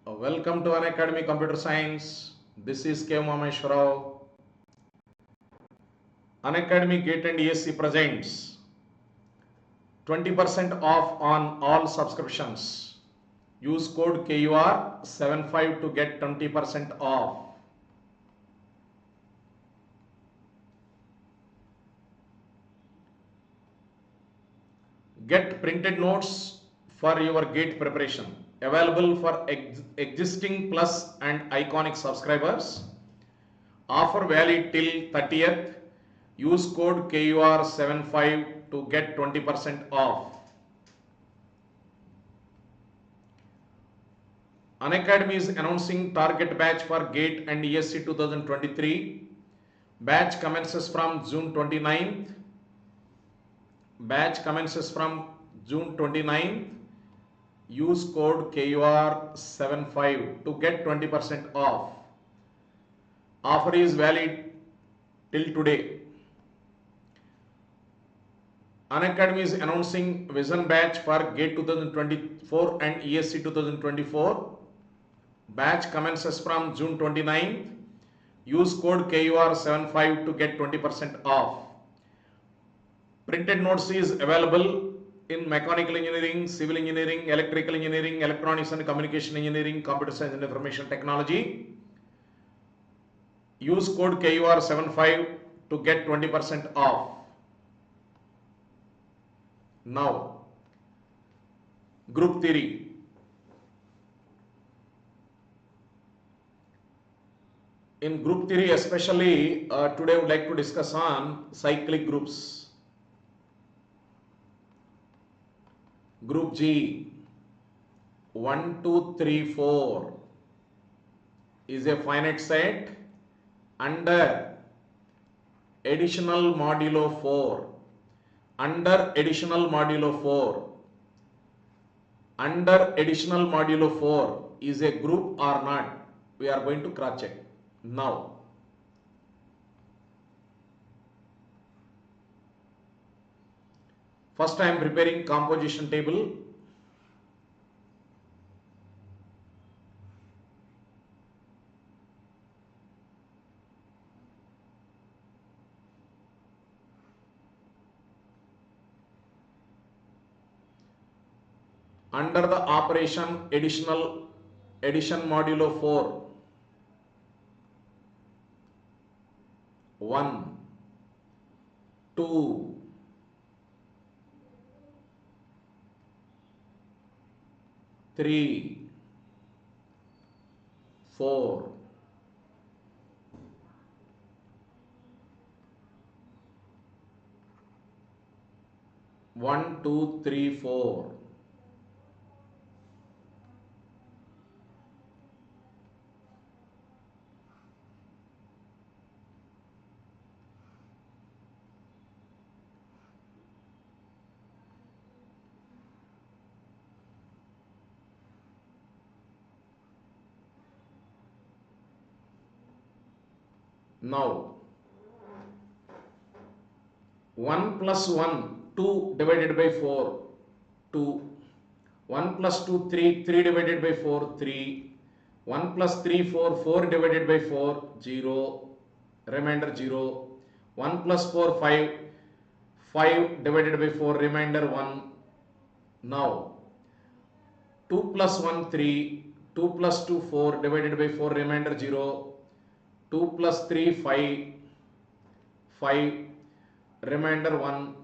Welcome to Unacademy Computer Science. This is Umamaheshwar Rao. Unacademy GATE and ESE presents 20% off on all subscriptions. Use code KUR75 to get 20% off. Get printed notes for your GATE preparation. Available for existing plus and iconic subscribers. Offer valid till 30th. Use code KUR75 to get 20% off. Unacademy is announcing target batch for GATE and ESE 2023. Batch commences from June 29th. Batch commences from June 29th. Use code KUR75 to get 20% off. Offer is valid till today. Unacademy is announcing Vision batch for GATE 2024 and ESE 2024. Batch commences from June 29th. Use code KUR75 to get 20% off. Printed notes is available in mechanical engineering, civil engineering, electrical engineering, electronics and communication engineering, computer science and information technology. Use code KUR75 to get 20% off. Now, group theory. In group theory especially, today I would like to discuss on cyclic groups. Group G, 1, 2, 3, 4 is a finite set under additional modulo 4. Under additional modulo 4. Under additional modulo 4 is a group or not? We are going to cross check. Now, first I am preparing composition table. Under the operation addition modulo 4, 1, 2, 3, 4, 1, 2, 3, 4. Now, 1 plus 1, 2 divided by 4, 2. 1 plus 2, 3, 3 divided by 4, 3. 1 plus 3, 4, 4 divided by 4, 0. Remainder 0. 1 plus 4, 5, 5 divided by 4, remainder 1. Now, 2 plus 1, 3, 2 plus 2, 4 divided by 4, remainder 0. 2 plus 3, 5, 5, remainder 1.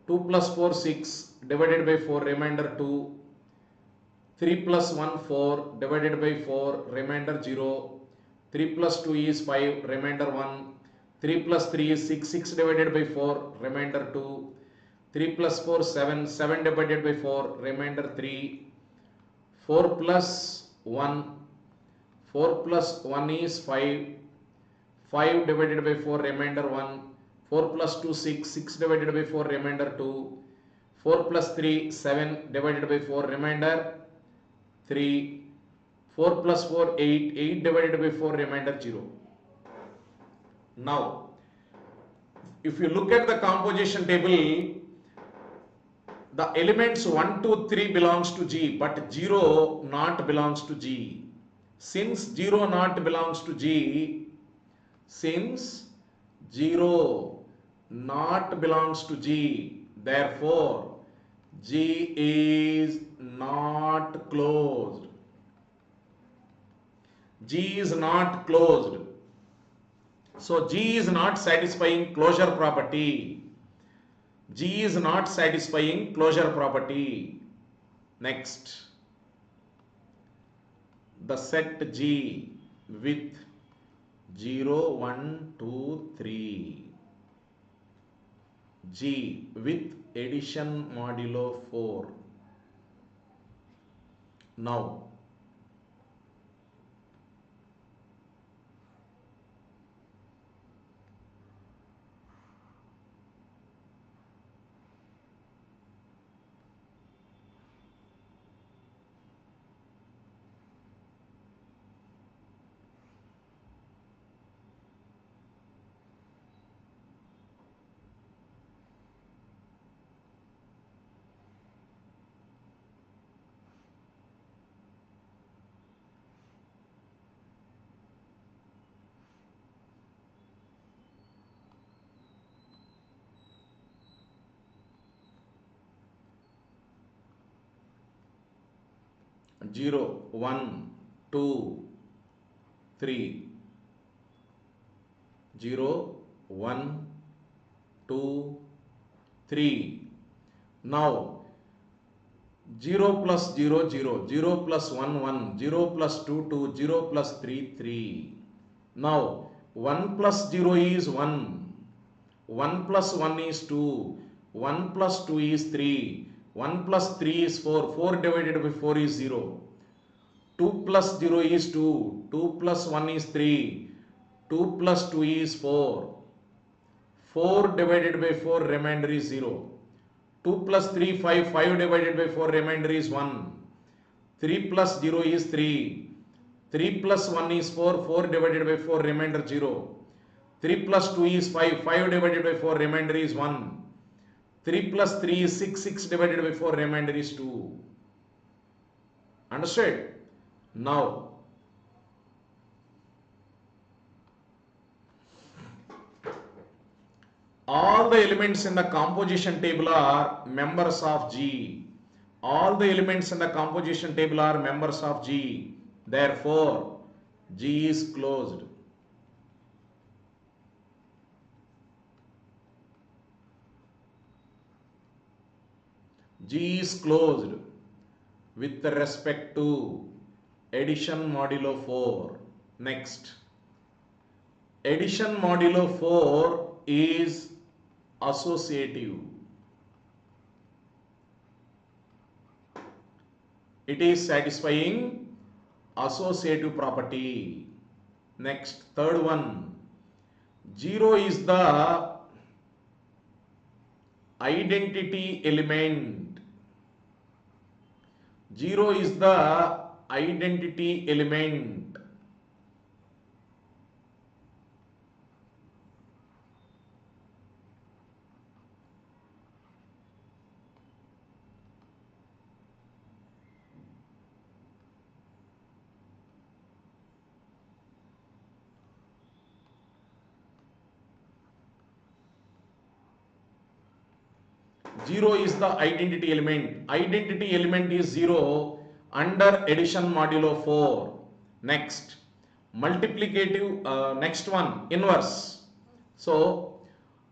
2 plus 4, 6, divided by 4, remainder 2. 3 plus 1, 4, divided by 4, remainder 0. 3 plus 2 is 5, remainder 1. 3 plus 3 is 6, 6 divided by 4, remainder 2. 3 plus 4, 7, 7 divided by 4, remainder 3. 4 plus 1, 4 plus 1 is 5. 5 divided by 4, remainder 1. 4 plus 2, 6. 6 divided by 4, remainder 2. 4 plus 3, 7 divided by 4, remainder 3. 4 plus 4, 8. 8 divided by 4, remainder 0. Now, if you look at the composition table, the elements 1, 2, 3 belongs to G, but 0 not belongs to G. Since 0 not belongs to G, since 0 not belongs to G, therefore G is not closed. G is not closed. So G is not satisfying closure property. G is not satisfying closure property. Next, the set G with 0, 1, 2, 3. G with addition modulo 4. Now, zero, 1, 2, 3. 0, 1, 2, 3. Now 0 plus 0, 0, 0 plus 1, 1, 0 plus 2, 2, 0 plus 3, 3. Now 1 plus 0 is 1, 1 plus 1 is 2, 1 plus 2 is 3, 1 plus 3 is 4, 4 divided by 4 is 0, 2 plus 0 is 2, 2 plus 1 is 3, 2 plus 2 is 4, 4 divided by 4 remainder is 0, 2 plus 3 5, 5 divided by 4 remainder is 1, 3 plus 0 is 3, 3 plus 1 is 4, 4 divided by 4 remainder 0, 3 plus 2 is 5, 5 divided by 4 remainder is 1, 3 plus 3 is 6, 6 divided by 4 remainder is 2. Understood? Now, all the elements in the composition table are members of G. All the elements in the composition table are members of G. Therefore, G is closed. G is closed with respect to addition modulo 4. Next, addition modulo 4 is associative. It is satisfying associative property. Next, third one, 0 is the identity element. 0 is the identity element. Zero is the identity element. Identity element is 0 under addition modulo 4. Next, multiplicative, next one, inverse. So,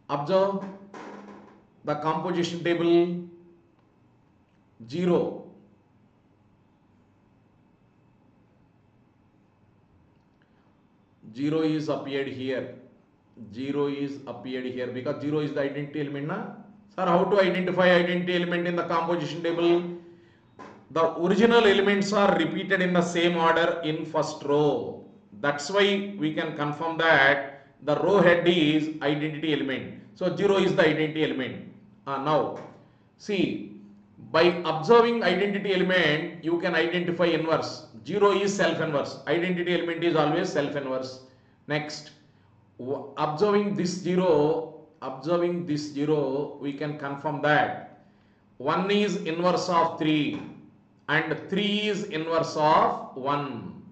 observe the composition table. 0, 0 is appeared here. 0 is appeared here because 0 is the identity element. Na? Sir, how to identify identity element in the composition table? The original elements are repeated in the same order in first row. That's why we can confirm that the row head is identity element. So 0 is the identity element. Now, see, by observing identity element, you can identify inverse. 0 is self-inverse. Identity element is always self-inverse. Next, observing this 0, we can confirm that 1 is inverse of 3 and 3 is inverse of 1.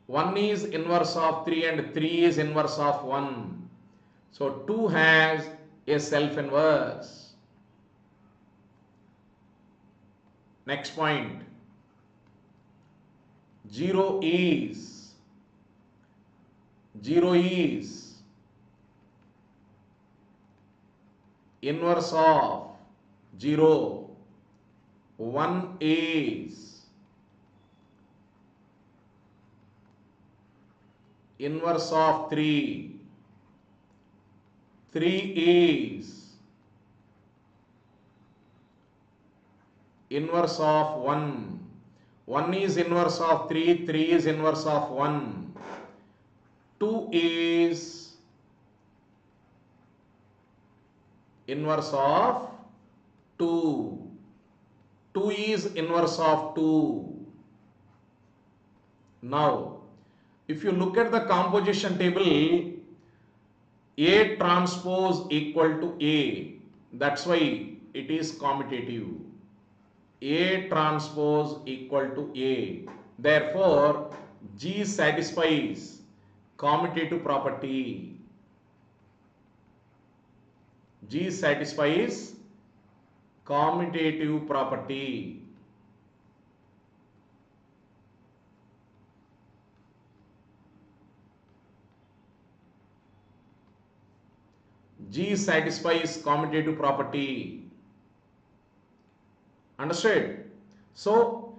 1 is inverse of 3 and 3 is inverse of 1. So 2 has a self inverse. Next point. 0 is inverse of 0. 1 is inverse of 3. 3 is inverse of 1. 1 is inverse of 3. 3 is inverse of 1. 2 is inverse of 2. 2 is inverse of 2. Now, if you look at the composition table, A transpose equal to A. That's why it is commutative. A transpose equal to A. Therefore, G satisfies commutative property. G satisfies commutative property. G satisfies commutative property. Understood? So,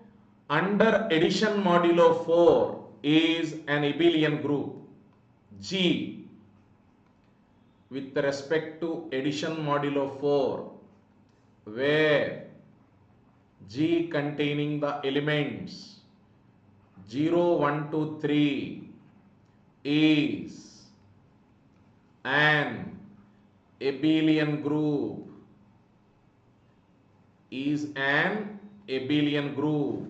under addition modulo 4 is an abelian group. G with respect to addition modulo 4, where G containing the elements 0, 1, 2, 3 is an abelian group.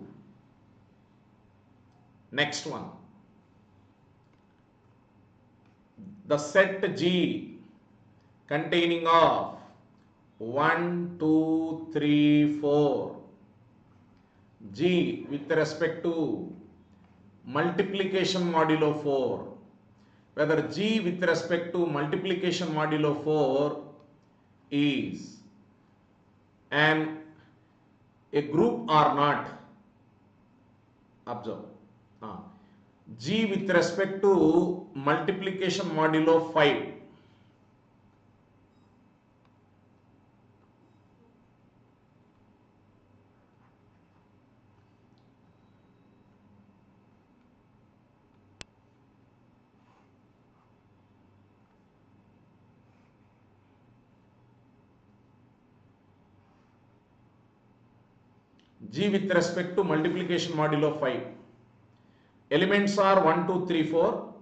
Next one. The set G containing of 1, 2, 3, 4. G with respect to multiplication modulo 4. Whether G with respect to multiplication modulo 4 is a group or not. Observe. G with respect to multiplication modulo 5. G with respect to multiplication modulo 5. Elements are 1, 2, 3, 4.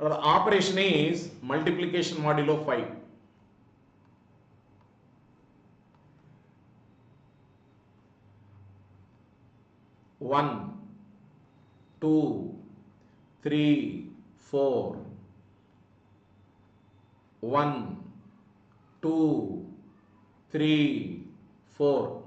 The operation is multiplication modulo 5. One, 2, 3, 4. 1, 2, 3, 4.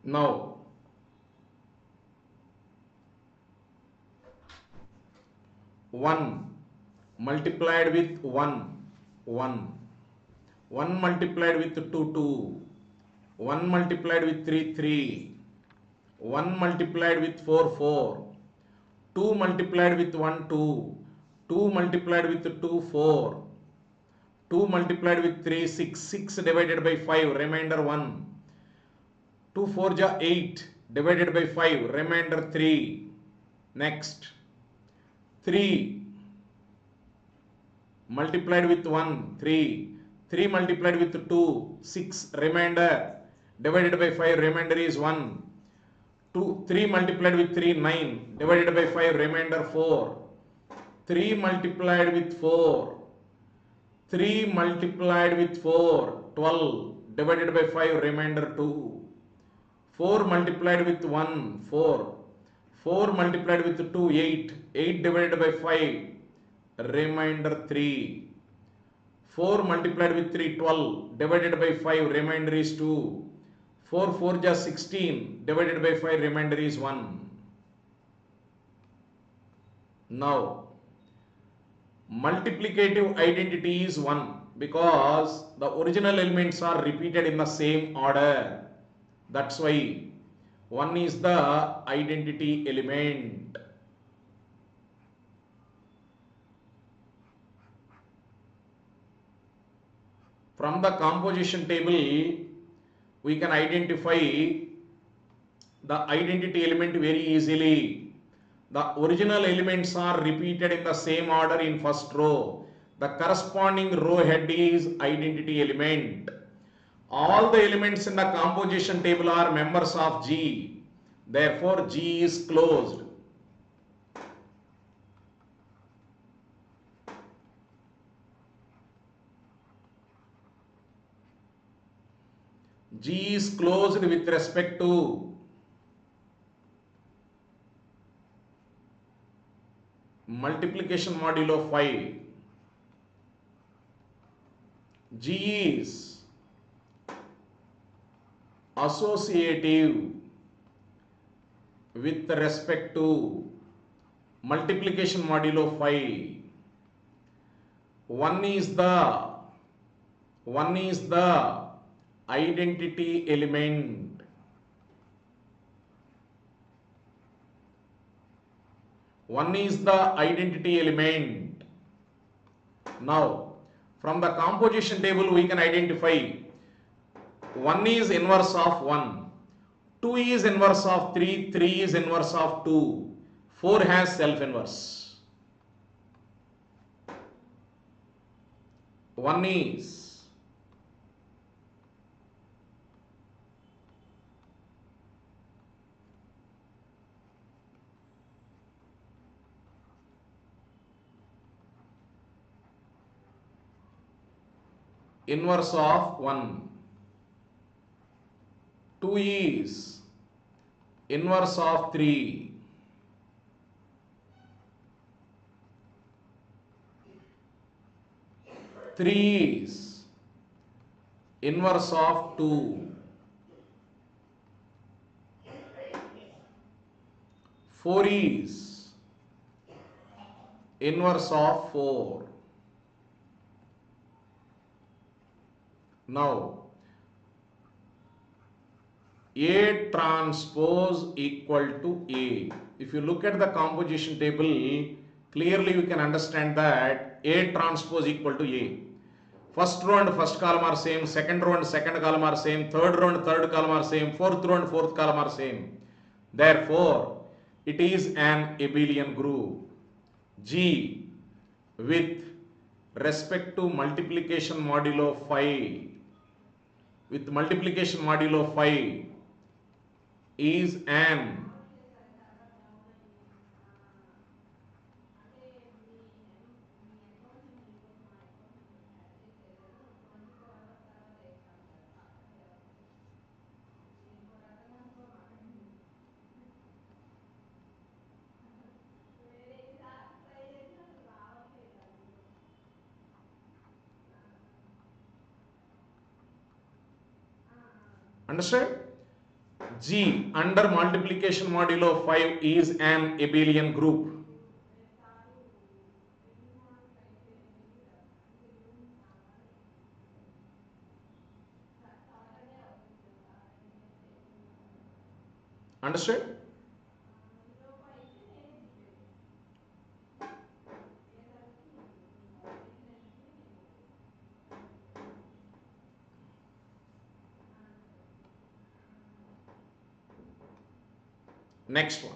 Now, 1 multiplied with 1, 1. 1 multiplied with 2, 2. 1 multiplied with 3, 3. 1 multiplied with 4, 4. 2 multiplied with 1, 2. 2 multiplied with 2, 4. 2 multiplied with 3, 6. 6 divided by 5, remainder 1. 2 4 ja 8 divided by 5, remainder 3. Next, 3 multiplied with 1, 3. 3 multiplied with 2, 6. Remainder divided by 5, remainder is 1. 3 multiplied with 3, 9. Divided by 5, remainder 4. 3 multiplied with 4. 3 multiplied with 4, 12, divided by 5, remainder 2. 4 multiplied with 1, 4. 4 multiplied with 2, 8. 8 divided by 5, remainder 3. 4 multiplied with 3, 12, divided by 5, remainder is 2. 4, 4 just 16, divided by 5, remainder is 1. Now, multiplicative identity is 1 because the original elements are repeated in the same order. That's why 1 is the identity element. From the composition table, we can identify the identity element very easily. The original elements are repeated in the same order in first row. The corresponding row head is identity element. All the elements in the composition table are members of G. Therefore, G is closed. G is closed with respect to multiplication modulo 5. G is associative with respect to multiplication modulo 5. One is the identity element. One is the identity element. Now, from the composition table we can identify 1 is inverse of 1, 2 is inverse of 3, 3 is inverse of 2, 4 has self inverse. 1 is inverse of 1, 2 is inverse of 3, 3 is inverse of 2, 4 is inverse of 4. Now, A transpose equal to A. If you look at the composition table, clearly you can understand that A transpose equal to A. First row and first column are same, second row and second column are same, third row and third column are same, fourth row and fourth column are same. Therefore, it is an abelian group. G with respect to multiplication modulo 5, with multiplication modulo 5 is an understand? G under multiplication modulo 5 is an abelian group. Understood? Next one.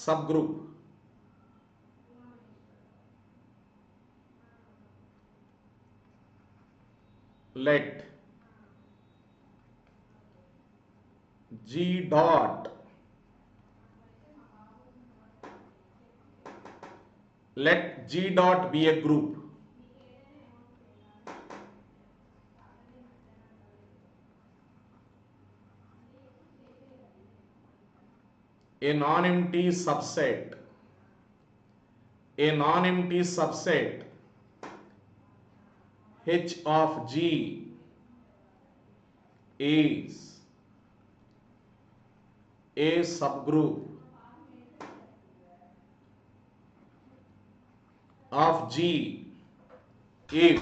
subgroup. Let G dot be a group. A non-empty subset H of G is a subgroup of G if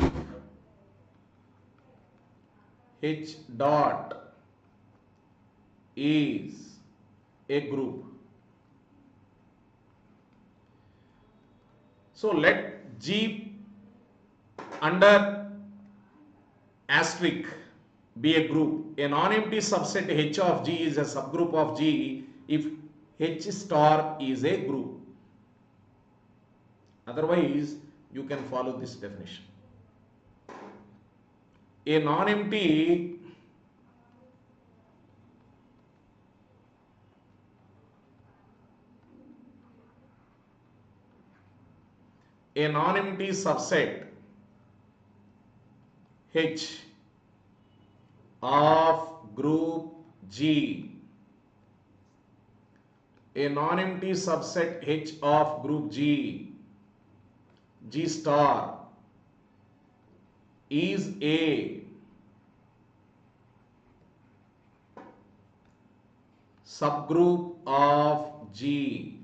H dot is a group. So let G under asterisk be a group. A non-empty subset H of G is a subgroup of G if H star is a group. Otherwise, you can follow this definition. A non-empty subset H of group G, a non-empty subset H of group G, G star is a subgroup of G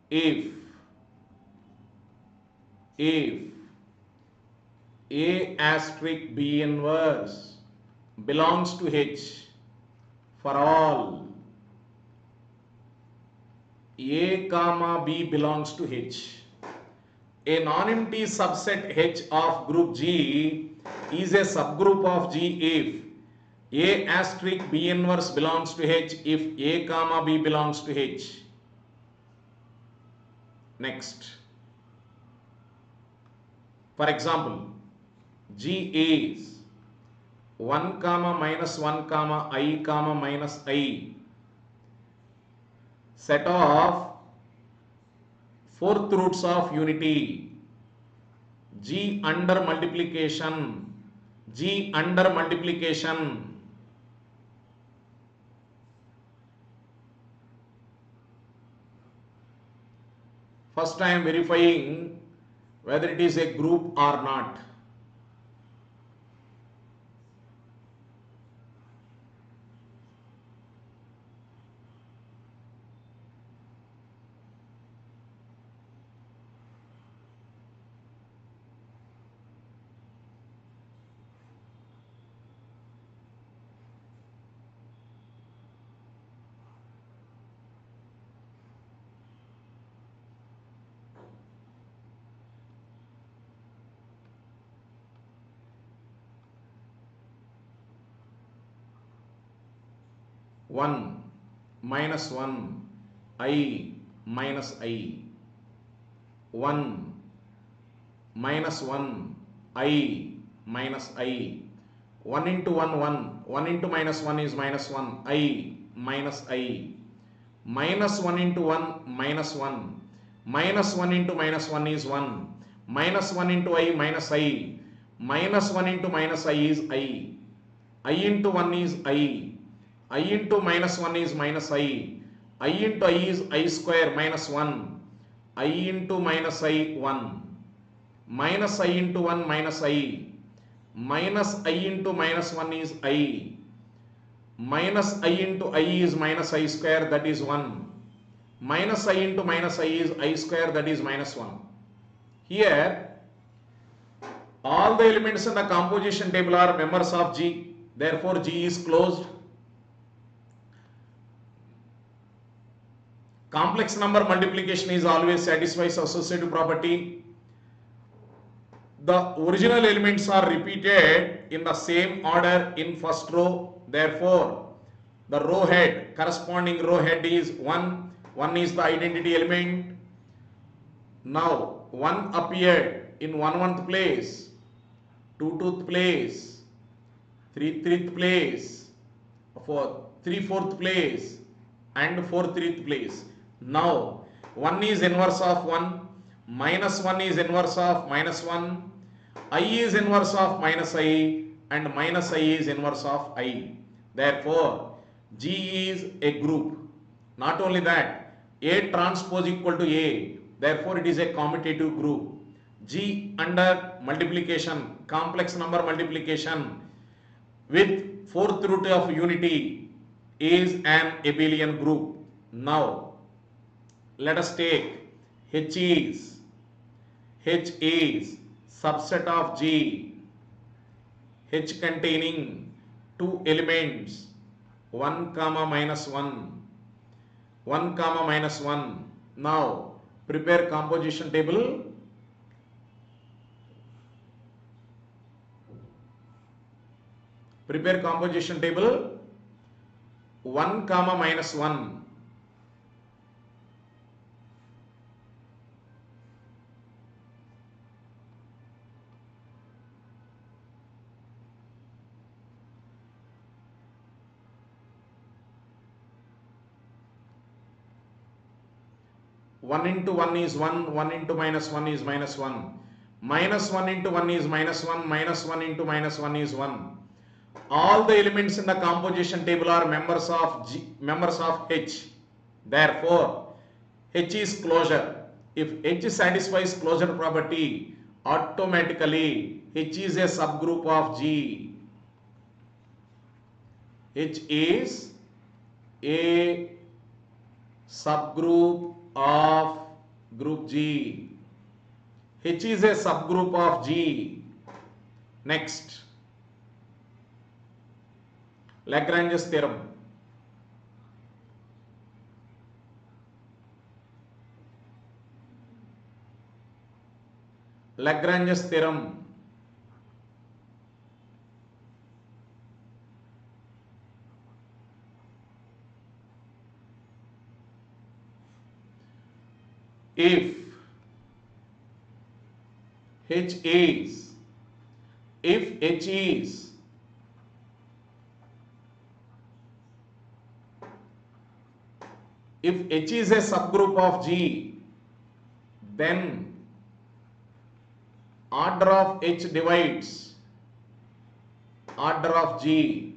if A asterisk B inverse belongs to H for all A comma B belongs to H. A non-empty subset H of group G is a subgroup of G if A asterisk B inverse belongs to H if A comma B belongs to H. Next. For example, G is 1 comma minus 1 comma I comma minus I set of fourth roots of unity. G under multiplication. G under multiplication. First I am verifying whether it is a group or not. One minus 1 I minus I. 1 minus 1 I minus I. 1 into 1 1. 1 into minus 1 is minus 1 I minus I. Minus 1 into 1 minus 1. Minus 1 into minus 1 is 1. Minus 1 into I minus I. Minus 1 into minus I is I. I into 1 is I. I into minus 1 is minus I. I into I is I square minus 1. I into minus I 1. Minus I into 1 minus I. Minus I into minus 1 is I. Minus I into I is minus I square, that is 1. Minus I into minus I is I square, that is minus 1. Here all the elements in the composition table are members of G. Therefore G is closed. Complex number multiplication is always satisfies associative property. The original elements are repeated in the same order in first row. Therefore, the row head, corresponding row head is 1, 1 is the identity element. Now 1 appeared in 1/1th place, 2/2th place, 3/3rd place, 3/4th place, and 4/3rd place. Now 1 is inverse of 1, minus 1 is inverse of minus 1, I is inverse of minus I, and minus I is inverse of I. Therefore, G is a group. Not only that, A transpose equal to A. Therefore, it is a commutative group. G under multiplication, complex number multiplication with fourth root of unity is an abelian group. Now, let us take H is subset of G, H containing two elements 1 comma minus 1, 1 comma minus 1. Now prepare composition table. Prepare composition table 1 comma minus 1. One into 1 is 1, 1 into minus 1 is minus 1. Minus 1 into 1 is minus 1, minus 1 into minus 1 is 1. All the elements in the composition table are members of H. Therefore, H is closure. If H satisfies closure property, automatically H is a subgroup of G. H is a subgroup of group G. H is a subgroup of G. Next, Lagrange's theorem. Lagrange's theorem. If H is a subgroup of G, then order of H divides order of G.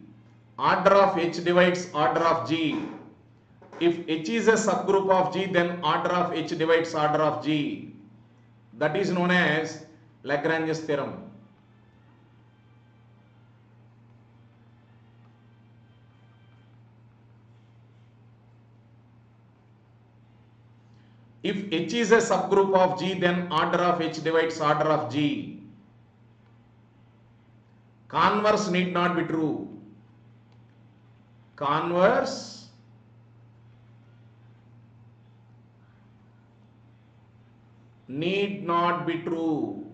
Order of H divides order of G. If H is a subgroup of G, then order of H divides order of G. That is known as Lagrange's theorem. If H is a subgroup of G, then order of H divides order of G. Converse need not be true. Converse need not be true.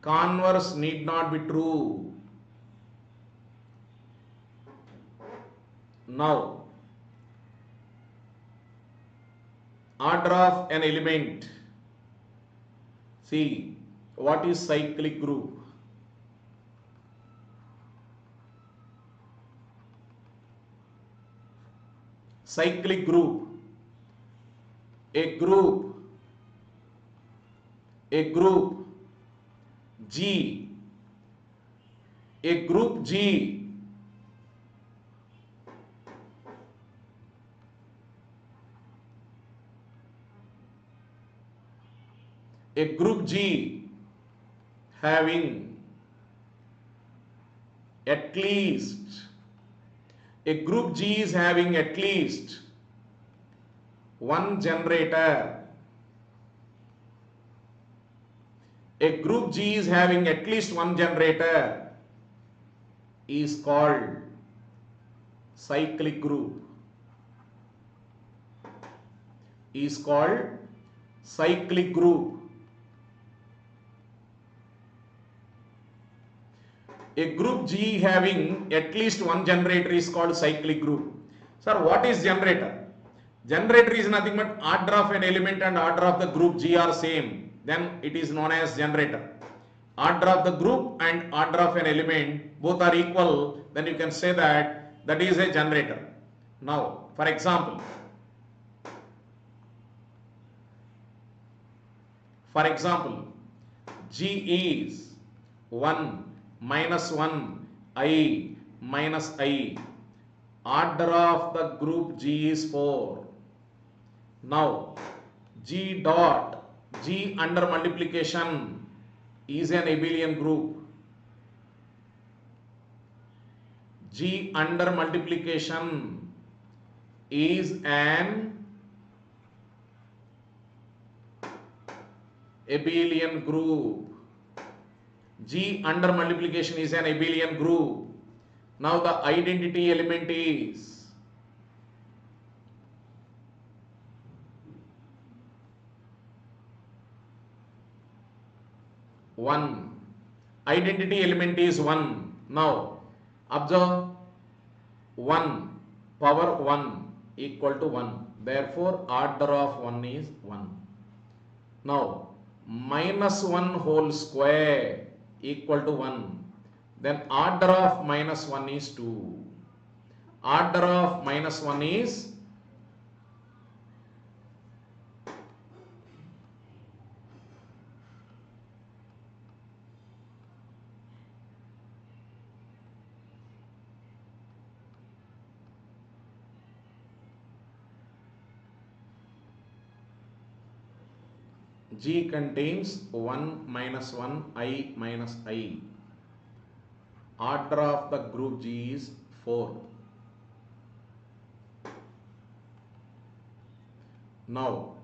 Converse need not be true. Now, order of an element. See, what is cyclic group? Cyclic group. A group G, a group G having at least, a group G is having at least one generator. A group G is having at least one generator is called cyclic group. Is called cyclic group. A group G having at least one generator is called cyclic group. Sir, what is generator? Generator is nothing but order of an element and order of the group G are same. Then it is known as generator. Order of the group and order of an element both are equal. Then you can say that that is a generator. Now, for example, G is 1 minus 1 I minus I. Order of the group G is 4. Now, G dot G under multiplication is an abelian group. G under multiplication is an abelian group. G under multiplication is an abelian group. Now the identity element is 1. Identity element is 1. Now observe 1 power 1 equal to 1. Therefore order of 1 is 1. Now minus 1 whole square equal to 1. Then order of minus 1 is 2. Order of minus 1 is G contains 1 minus 1 I minus I. Order of the group G is 4. Now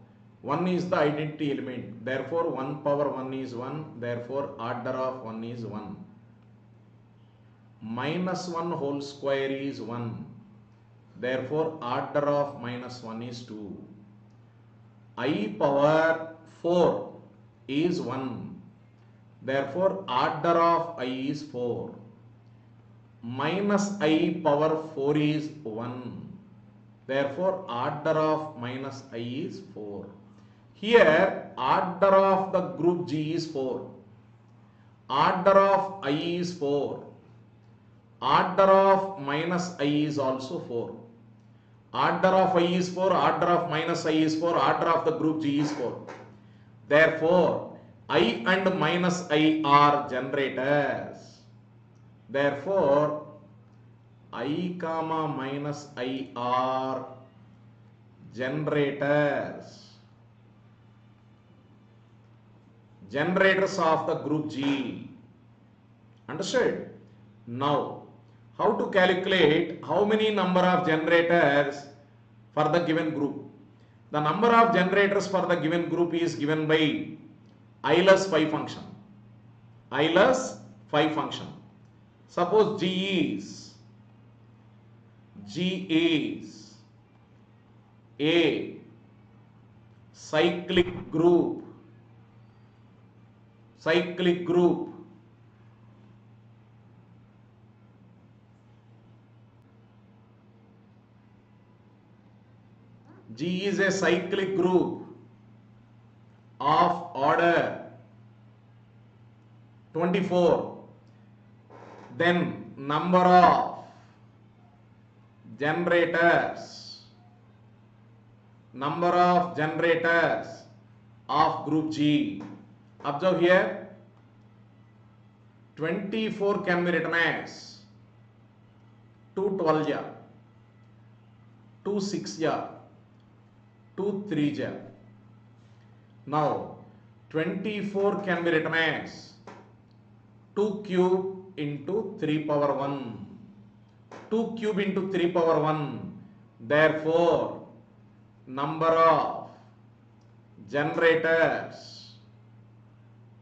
1 is the identity element. Therefore 1 power 1 is 1. Therefore order of 1 is 1. Minus 1 whole square is 1. Therefore order of minus 1 is 2. I power 4 is 1. Therefore order of I is 4. Minus I power 4 is 1. Therefore order of minus I is 4. Here order of the group G is 4. Order of I is 4. Order of minus I is also 4. Order of I is 4. Order of minus I is 4. Order of the group G is 4. Therefore I and minus I are generators. Therefore I comma minus I are generators. Generators of the group G. Understood? Now, how to calculate how many number of generators for the given group? The number of generators for the given group is given by Euler's phi function. Euler's phi function. Suppose G is a cyclic group. Cyclic group. G is a cyclic group of order 24. Then number of generators of group G. Observe here, 24 can be written as 2 12 ja, 2 6 ja, 2 3 ja. Now 24 can be written as 2 cube into 3 power 1. 2 cube into 3 power 1. Therefore number of generators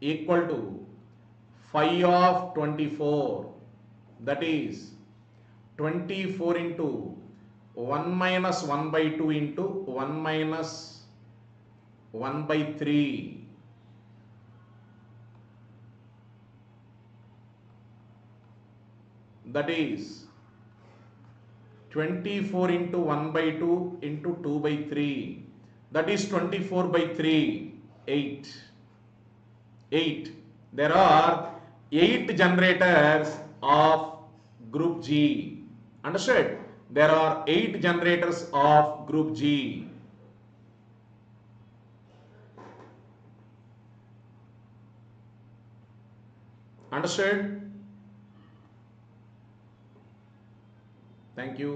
equal to phi of 24, that is 24 into 1 minus 1 by 2 into 1 minus 1 by 3. That is 24 into 1 by 2 into 2 by 3. That is 24 by 3. 8. 8. There are 8 generators of group G. Understood? There are 8 generators of group G. Understood? Thank you.